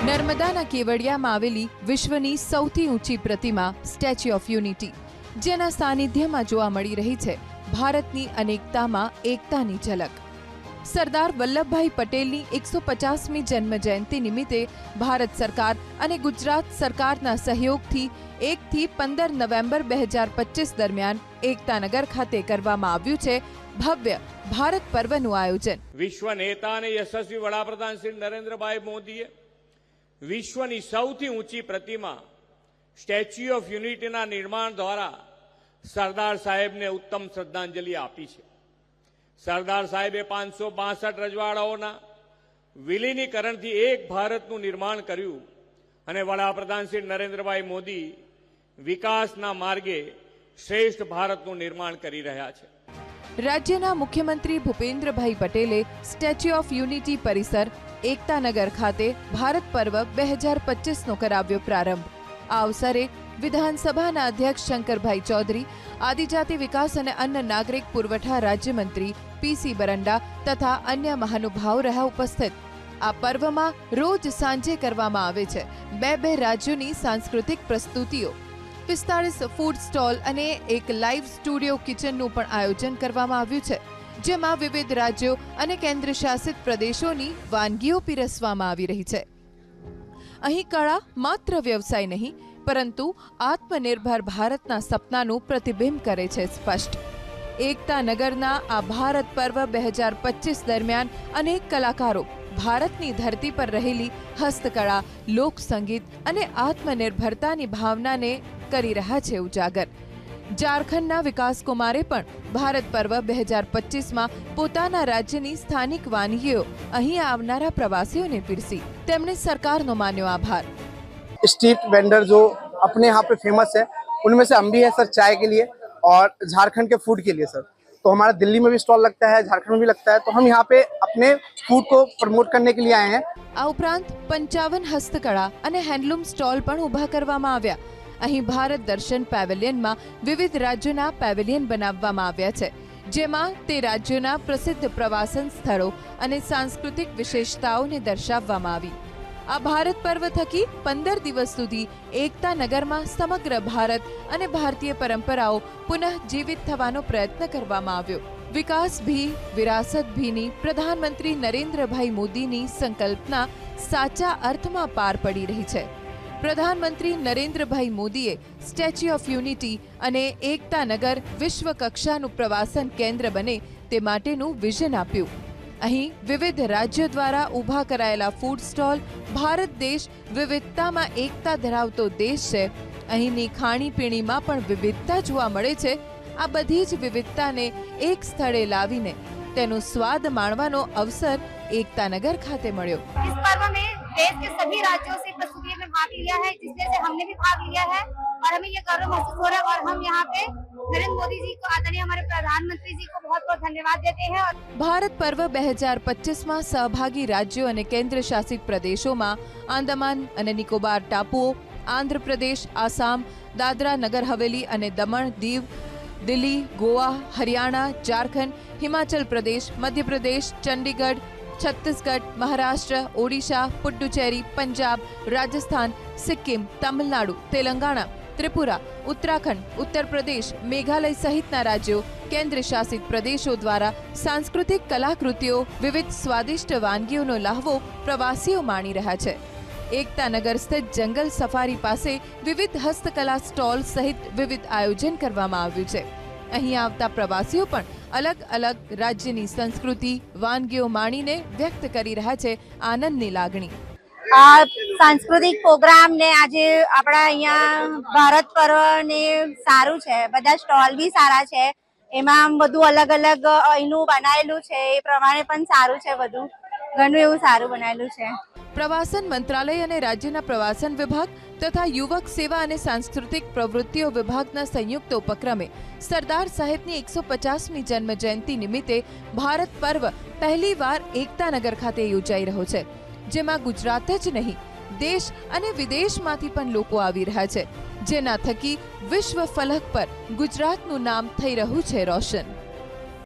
નર્મદાના કેવડિયામાં આવેલી વિશ્વની સૌથી ઊંચી પ્રતિમા સ્ટેચ્યુ ઓફ યુનિટી, જેના સાનિધ્યમાં જોવા મળી રહી છે ભારતની અનેકતામાં એકતાની ઝલક. સરદાર વલ્લભભાઈ પટેલની 150મી જન્મ જયંતિ નિમિત્તે ભારત સરકાર અને ગુજરાત સરકારના સહયોગથી 1 થી 15 નવેમ્બર 2025 દરમિયાન એકતાનગર ખાતે કરવામાં આવ્યું છે ભવ્ય ભારત પર્વનું આયોજન. વિશ્વ નેતા અને યશસ્વી વડાપ્રધાન શ્રી નરેન્દ્રભાઈ મોદીએ વિશ્વની સૌથી ઊંચી પ્રતિમા સ્ટેચ્યુ ઓફ યુનિટીના નિર્માણ દ્વારા સરદાર સાહેબને ઉત્તમ શ્રદ્ધાંજલિ આપી છે. સરદાર સાહેબે 562 રજવાડાઓના વિલીનીકરણથી એક ભારતનું નિર્માણ કર્યું અને વડાપ્રધાન શ્રી નરેન્દ્રભાઈ મોદી વિકાસના માર્ગે શ્રેષ્ઠ ભારતનું નિર્માણ કરી રહ્યા છે. રાજ્યના મુખ્યમંત્રી ભૂપેન્દ્રભાઈ પટેલે સ્ટેચ્યુ ઓફ યુનિટી પરિસર એકતાનગર ખાતે ભારત પર્વ 2025નો કરાવ્યો પ્રારંભ. આ અવસરે વિધાનસભાના અધ્યક્ષ શંકરભાઈ ચૌધરી, આદિજાતિ વિકાસ અને અન્ન નાગરિક પુરવઠા રાજ્યમંત્રી પીસી બરંડા તથા અન્ય મહાનુભાવો રહ્યા ઉપસ્થિત. આ પર્વમાં રોજ સાંજે કરવામાં આવે છે 2 રાજ્યોની સાંસ્કૃતિક પ્રસ્તુતિઓ, 45 ફૂડ સ્ટોલ અને એક લાઇવ સ્ટુડિયો કિચનનું પણ આયોજન કરવામાં આવ્યું છે, જેમાં વિવિધ રાજ્યો અને કેન્દ્રશાસિત પ્રદેશોની વાનગીઓ પીરસવામાં આવી રહી છે. અહીં કળા માત્ર વ્યવસાય નહીં પરંતુ આત્મનિર્ભર ભારતના સપનાનું પ્રતિબિંબ કરે છે સ્પષ્ટ. એકતાનગરના આ ભારત પર્વ 2025 દરમિયાન અનેક કલાકારો ભારતની ધરતી પર રહેલી હસ્તકળા, લોકસંગીત અને આત્મનિર્ભરતાની ભાવનાને કરી રહ્યા છે ઉજાગર. ઝારખંડના વિકાસ કુમારે પણ ભારત પર્વ 2025માં પોતાના રાજ્યની સ્થાનિક વાનગીઓ અહીં આવનારા પ્રવાસીઓને પીરસી. તેમણે સરકારનો માન્યો આભાર. स्ट्रीट वेंडर जो अपने यहाँ पे फेमस है, उनमें से हम भी है सर चाय के लिए और झारखंड के फूड के लिए सर. तो हमारा दिल्ली में भी स्टॉल लगता है, झारखंड में भी लगता है, तो हम यहाँ पे अपने फूड को प्रमोट करने के लिए आए हैं. આ ઉપરાંત 55 હસ્તકળા અને હેન્ડલૂમ સ્ટોલ પણ ઊભા કરવામાં આવ્યા. અહીં ભારત દર્શન પેવેલિયનમાં વિવિધ રાજ્યોના પેવેલિયન બનાવવામાં આવ્યા છે, જેમાં તે રાજ્યોના પ્રસિદ્ધ પ્રવાસન સ્થળો અને સાંસ્કૃતિક વિશેષતાઓને દર્શાવવામાં આવી. આ ભારત પર્વ થકી 15 દિવસ સુધી એકતાનગરમાં સમગ્ર ભારત અને ભારતીય પરંપરાઓ પુનઃ જીવિત થવાનો પ્રયત્ન કરવામાં આવ્યો. વિકાસ ભી વિરાસત ભીની પ્રધાનમંત્રી નરેન્દ્રભાઈ મોદીની સંકલ્પના સાચા અર્થમાં પાર પડી રહી છે. પ્રધાનમંત્રી નરેન્દ્રભાઈ મોદીએ સ્ટેચ્યુ ઓફ યુનિટી અને એકતાનગર વિશ્વ કક્ષાનું પ્રવાસન કેન્દ્ર બને તે માટેનું વિઝન આપ્યું. અહીં વિવિધ રાજ્યો દ્વારા ઊભા કરાયેલા ફૂડ સ્ટોલ ભારત દેશ વિવિધતામાં એકતા ધરાવતો દેશ છે. અહીંની ખાણીપીણીમાં પણ વિવિધતા જોવા મળે છે. આ બધી જ વિવિધતાને એક સ્થળે લાવીને તેનો સ્વાદ માણવાનો અવસર એકતાનગર ખાતે મળ્યો. इस पर्व में देश के सभी राज्यों से प्रस्तुतियों में भाग लिया है, जिसमें से हमने भी भाग लिया है और हमें ये गर्व महसूस हो रहा है और हम यहाँ पे नरेंद्र मोदी जी को, आदरणीय हमारे प्रधानमंत्री जी को बहुत बहुत धन्यवाद देते हैं. ભારત પર્વ 2025માં સહભાગી રાજ્યો અને કેન્દ્ર શાસિત પ્રદેશોમાં આંદામાન અને નિકોબાર ટાપુઓ, આંધ્રપ્રદેશ, આસામ, દાદરા નગર હવેલી અને દમણ દીવ, દિલ્હી, ગોવા, હરિયાણા, ઝારખંડ, હિમાચલ પ્રદેશ, મધ્યપ્રદેશ, ચંડીગઢ, છત્તીસગઢ, મહારાષ્ટ્ર, ઓડિશા, પુડ્ડુચેરી, પંજાબ, રાજસ્થાન, સિક્કિમ, તમિલનાડુ, તેલંગાણા, ત્રિપુરા, ઉત્તરાખંડ, ઉત્તર પ્રદેશ, મેઘાલય સહિતના રાજ્યો, કેન્દ્ર શાસિત પ્રદેશો દ્વારા સાંસ્કૃતિક કલાકૃતિઓ, વિવિધ સ્વાદિષ્ટ વાનગીઓનો લહાવો પ્રવાસીઓ માણી રહ્યા છે. એકતાનગર સ્થિત જંગલ સફારી પાસે વિવિધ હસ્તકલા સ્ટોલ સહિત વિવિધ આયોજન કરવામાં આવ્યું છે. અહીં આવતા પ્રવાસીઓ પણ અલગ અલગ રાજ્યની સંસ્કૃતિ, વાનગીઓ માણીને વ્યક્ત કરી રહ્યા છે આનંદની લાગણી. આ સાંસ્કૃતિક પ્રોગ્રામ ને આજે આપણા અહીંયા ભારત પર્વ ને સારું છે, બધા સ્ટોલ બી સારા છે, એમાં બધું અલગ અલગ અહીંનું બનાવેલું છે એ પ્રમાણે પણ સારું છે, બધું ઘણું એવું સારું બનાવેલું છે. પ્રવાસન મંત્રાલય અને રાજ્યના પ્રવાસન વિભાગ તથા યુવક સેવા અને સાંસ્કૃતિક પ્રવૃત્તિઓ વિભાગના સંયુક્ત ઉપક્રમે સરદાર સાહેબની 150મી જન્મ જયંતિ નિમિત્તે ભારત પર્વ પહેલીવાર એકતાનગર ખાતે યોજાઈ રહ્યો છે, જેમાં ગુજરાત જ નહીં દેશ અને વિદેશમાંથી પણ લોકો આવી રહ્યા છે, જેના થકી વિશ્વ ફલક પર ગુજરાતનું નામ થઈ રહ્યું છે રોશન.